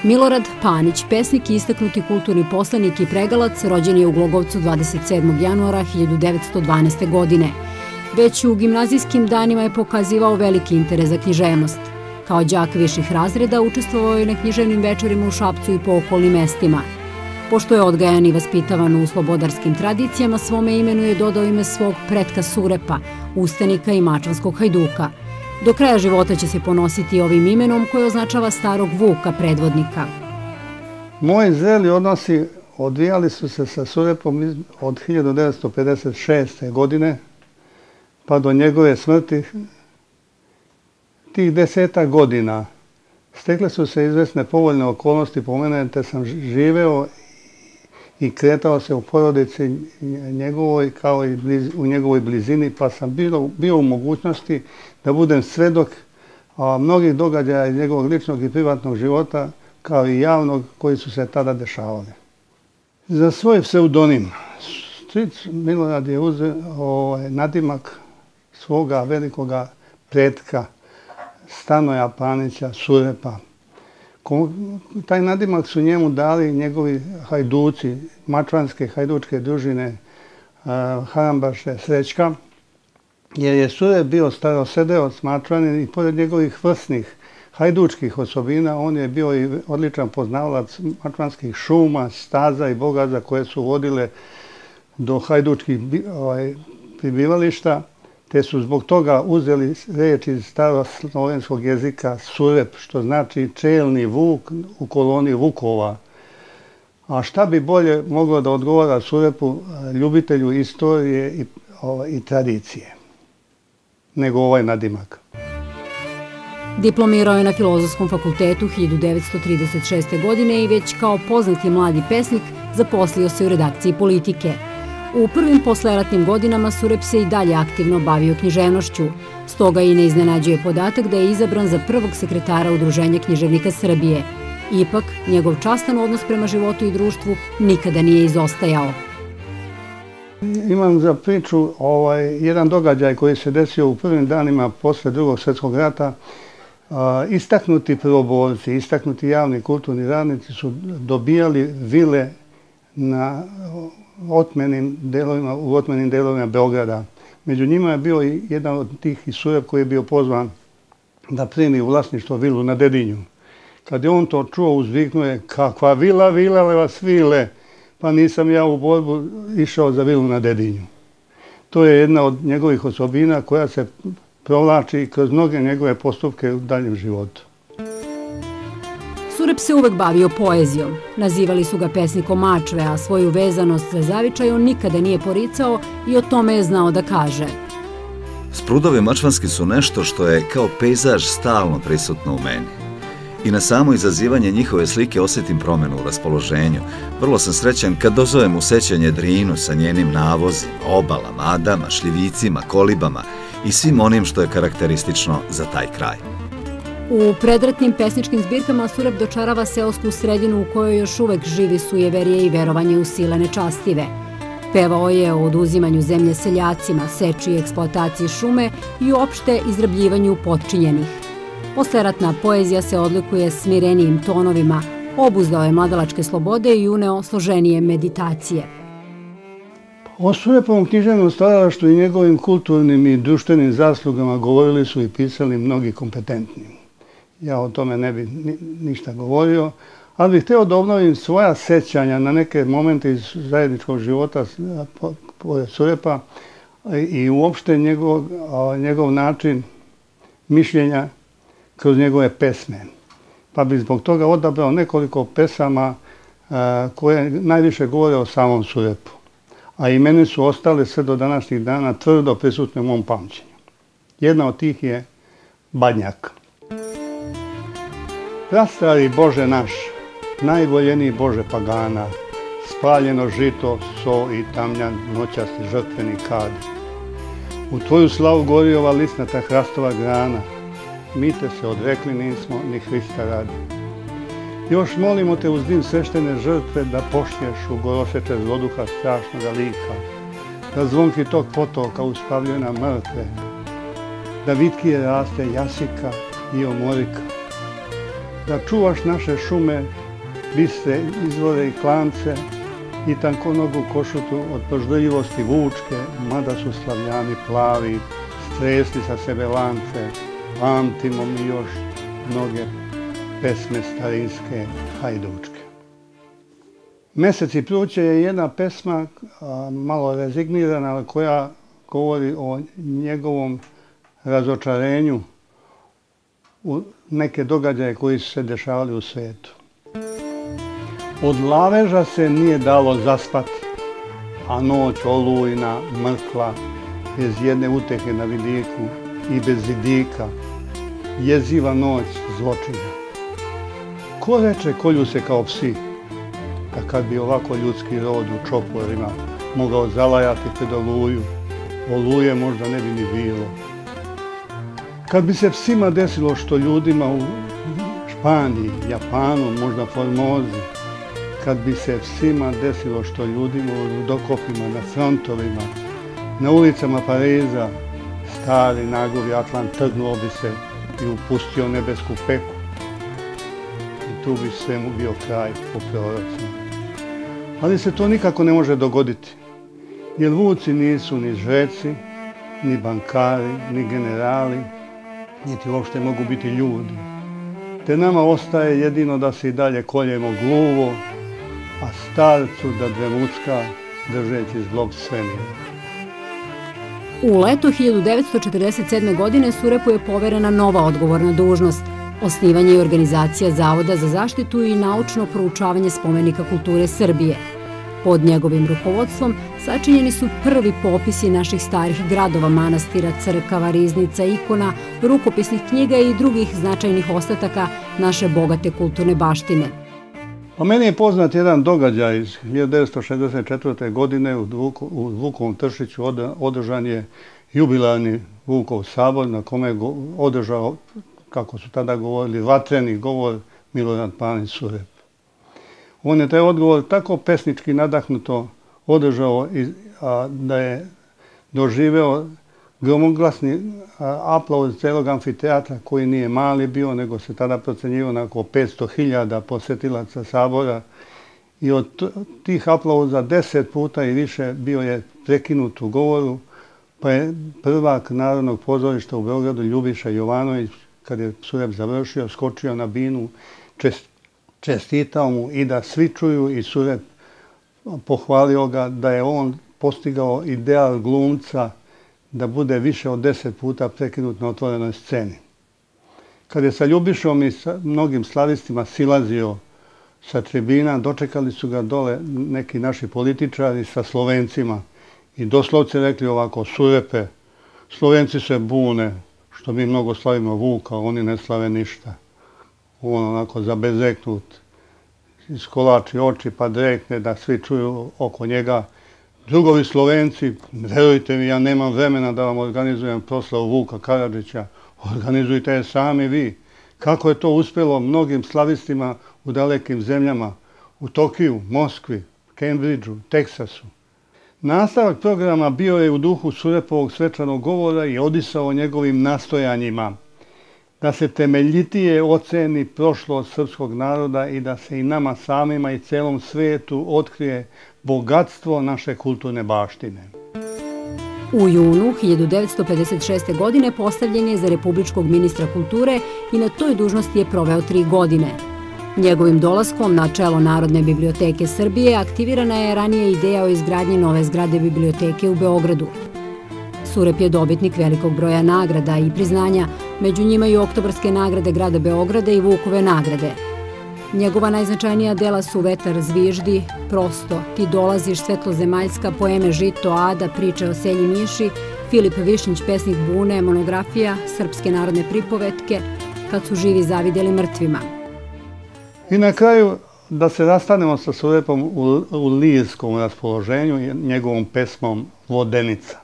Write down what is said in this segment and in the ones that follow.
Milorad Panić, pesnik i istaknuti kulturni poslanik i pregalac, rođen je u Glogovcu 27. januara 1912. godine. Već u gimnazijskim danima je pokazivao veliki interes za književnost. Kao đak viših razreda učestvovao je na književnim večerima u Šapcu i po okolnim mestima. Pošto je odgajan i vaspitavan u slobodarskim tradicijama, svome imenu je dodao ime svog pretka Surepa, ustanika i mačvanskog hajduka. Do kraja života će se ponositi ovim imenom koje označava starog Vuka predvodnika. Moji zreli odnosi odvijali su se sa Surepom od 1956. godine pa do njegove smrti. Tih 10 godina stekle su se izvesne povoljne okolnosti po mene, te sam živeo i kretao se u porodici njegovoj kao i u njegovoj blizini, pa sam bio u mogućnosti da budem svedok mnogih događaja iz njegovog ličnog i privatnog života, kao i javnog, koji su se tada dešavali. Za svoj pseudonim stric Milorad je uzeo nadimak svoga velikoga pretka Stanoja Panića Surepa. Taj nadimak su njemu dali njegovi hajduci, mačvanske hajdučke družine Harambaše Srećka, jer je Surep bio starosedeoc mačvanin i pored njegovih vrsnih hajdučkih osobina, on je bio i odličan poznavalac mačvanskih šuma, staza i bogaza koje su vodile do hajdučkih prebivališta, te su zbog toga uzeli reč iz staroslovenskog jezika Surep, što znači čelni vuk u koloni vukova. A šta bi bolje moglo da odgovara Surepu, ljubitelju istorije i tradicije, nego ovaj nadimak. Diplomirao je na Filozofskom fakultetu 1936. godine i već kao poznati mladi pesnik zaposlio se u redakciji Politike. U prvim posleratnim godinama Surep se i dalje aktivno bavio književnošću, stoga i ne iznenađuje podatak da je izabran za prvog sekretara Udruženja književnika Srbije. Ipak, njegov častan odnos prema životu i društvu nikada nije izostajao. Imam za priču jedan događaj koji se desio u prvim danima posle Drugog svjetskog rata. Istaknuti prvoborci, istaknuti javni kulturni radnici su dobijali vile u otmenim delovima Beograda. Među njima je bio i jedan od tih i Surep koji je bio pozvan da primi u vlasništvo vilu na Dedinju. Kad je on to čuo, uzviknuo je: "Kakva vila, vilale vas vile, pa nisam ja u borbu išao za vilu na Dedinju." To je jedna od njegovih osobina koja se provlači kroz mnoge njegove postupke u daljem životu. Surep se uvek bavio poezijom. Nazivali su ga pesnikom mačve, a svoju vezanost za zavičaj on nikada nije poricao i o tome je znao da kaže: "Sprudovi mačvanski su nešto što je kao pejzaž stalno prisutno u meni. I na samo izazivanje njihove slike osjetim promenu u raspoloženju. Vrlo sam srećan kad dozovem u sećanje Drinu sa njenim navozima, obalama, adama, šljivicima, kolibama i svim onim što je karakteristično za taj kraj." U predratnim pesničkim zbirkama Surep dočarava seosku sredinu u kojoj još uvek živi sujeverije i verovanje u sile nečastive. Pevao je o oduzimanju zemlje seljacima, seči i eksploataciji šume i uopšte izrabljivanju potčinjenih. Posleratna poezija se odlikuje smirenijim tonovima, obuzdao je mladalačke slobode i uneo složenije meditacije. O Surepovom književnom stvaralaštvu i njegovim kulturnim i društvenim zaslugama govorili su i pisali mnogi kompetentni. Ja o tome ne bih ništa govorio, ali bih hteo da obnovim svoja sećanja na neke momente iz zajedničkog života Surepa i uopšte njegov način mišljenja kroz njegove pesme. Pa bih zbog toga odabrao nekoliko pesama koje najviše govore o samom Surepu, a i meni su ostale sve do današnjih dana tvrdo prisutne u mom pamćenju. Jedna od tih je Badnjak. Prastari Bože naš, najvoljeniji Bože pagana, spaljeno žito, so i tamljan, noćasti žrtveni kad. U tvoju slavu gori ova lisnata hrastova grana, mi te se odrekli nismo, ni Hrista radi. Još molimo te uz dim sveštene žrtve da pošlješ u gorošeče zloduha strašnoga lika, da zvonki tog potoka uspavljuje na mrtve, da vitkije raste jasika i omorika. da čuvaš naše šume, bistre izvore i klance i tankonogu košutu od poždeljivosti vučke, mada su Slavljani plavi, stresli sa sebe lance, pamtimo mi još mnoge pesme starinske hajdučke. Mesec i pruće je jedna pesma malo rezignirana, ali koja govori o njegovom razočarenju u neke događaje koji su se dešavali u svetu. Od laveža se nije dalo zaspati, a noć olujna, mrtva, bez jedne utehe na vidiku i bez vidika, jeziva noć zločina. Ko reče kolju se kao psi, a kad bi ovako ljudski rod u čoporima mogao zalajati pred oluju, oluje možda ne bi ni bilo. Kad bi se psima desilo što ljudima u Španiji, Japanu, možda Formozi, kad bi se psima desilo što ljudima u rudokopima, na frontovima, na ulicama Pariza, stari nagori Atlant trgnuo bi se i upustio nebesku peku. I tu bi svemu bio kraj po prorocima. Ali se to nikako ne može dogoditi, jer vuci nisu ni žreci, ni bankari, ni generali, niti uopšte mogu biti ljudi. Te nama ostaje jedino da se i dalje koljemo gluvo, a starcu da dremucka držeći zglob svemira. U leto 1947. godine Surepu je poverena nova odgovorna dužnost, osnivanje i organizacija Zavoda za zaštitu i naučno proučavanje spomenika kulture Srbije. Pod njegovim rukovodstvom sačinjeni su prvi popisi naših starih gradova, manastira, crkava, riznica, ikona, rukopisnih knjiga i drugih značajnih ostataka naše bogate kulturne baštine. A meni je poznat jedan događaj iz 1964. godine u Vukovom Tršiću. Održan je jubilarni Vukov sabor na kome je održao, kako su tada govorili, vatreni govor Milorad Panić Surep. On je taj odgovor tako pesnički nadahnuto održao da je doživeo gromoglasni aplauz celog amfiteatra, koji nije mali bio, nego se tada procenjivao na oko 500.000 posetilaca sabora. I od tih aplauza 10 puta i više bio je prekinut u govoru, pa je prvak Narodnog pozorišta u Beogradu Ljubiša Jovanović, kad je Surep završio, skočio na binu, čestitao mu i da svi čuju, i Surep pohvalio ga da je on postigao ideal glumca da bude više od 10 puta prekinut na otvorenoj sceni. Kad je sa Ljubišom i sa mnogim slavistima silazio sa tribina, dočekali su ga dole neki naši političari sa Slovencima i doslovce rekli ovako: Surepe, Slovenci se bune što mi mnogo slavimo Vuka, oni ne slave ništa. On onako zabezeknut, iskolači oči pa drekne da svi čuju oko njega: drugovi Slovenci, verujte mi, ja nemam vremena da vam organizujem proslavu Vuka Karadžića, organizujte je sami vi. Kako je to uspjelo mnogim slavistima u dalekim zemljama, u Tokiju, Moskvi, Cambridgeu, Teksasu. Nastavak programa bio je u duhu Surepovog svečanog govora i odisao njegovim nastojanjima da se temeljitije oceni prošlost srpskog naroda i da se i nama samima i celom svetu otkrije bogatstvo naše kulturne baštine. U junu 1956. godine postavljen je za republičkog ministra kulture i na toj dužnosti je proveo 3 godine. Njegovim dolaskom na čelo Narodne biblioteke Srbije aktivirana je ranije ideja o izgradnji nove zgrade biblioteke u Beogradu. Surep je dobitnik velikog broja nagrada i priznanja, među njima i Oktobarske nagrade grada Beograda i Vukove nagrade. Njegova najznačajnija dela su Vetar zviždi, Prosto, Ti dolaziš, Svetlozemaljska, poeme Žito, Ada, priče o Selji Miši, Filip Višnjić, pesnik Bune, monografija, Srpske narodne pripovetke, Kad su živi zavidjeli mrtvima. I na kraju da se rastanemo sa Surepom u lirskom raspoloženju njegovom pesmom Vodenica.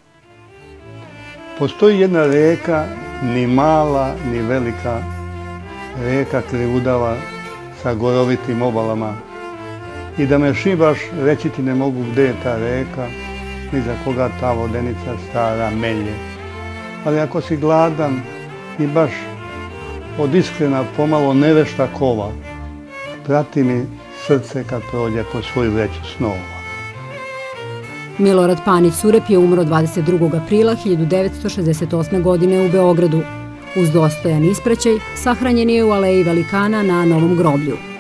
Postoji jedna reka, ni mala ni velika, reka Krivudava sa gorovitim obalama. I da me šibaš, reći ti ne mogu gde je ta reka, ni za koga ta vodenica stara melje. Ali ako si gladan i baš od iskrena pomalo nevešta kova. Prati mi srce kad prođe kroz svoju vreću snova. Milorad Panić-Surep je umro 22. aprila 1968. godine u Beogradu. Uz dostojan ispraćaj sahranjen je u Aleji velikana na Novom groblju.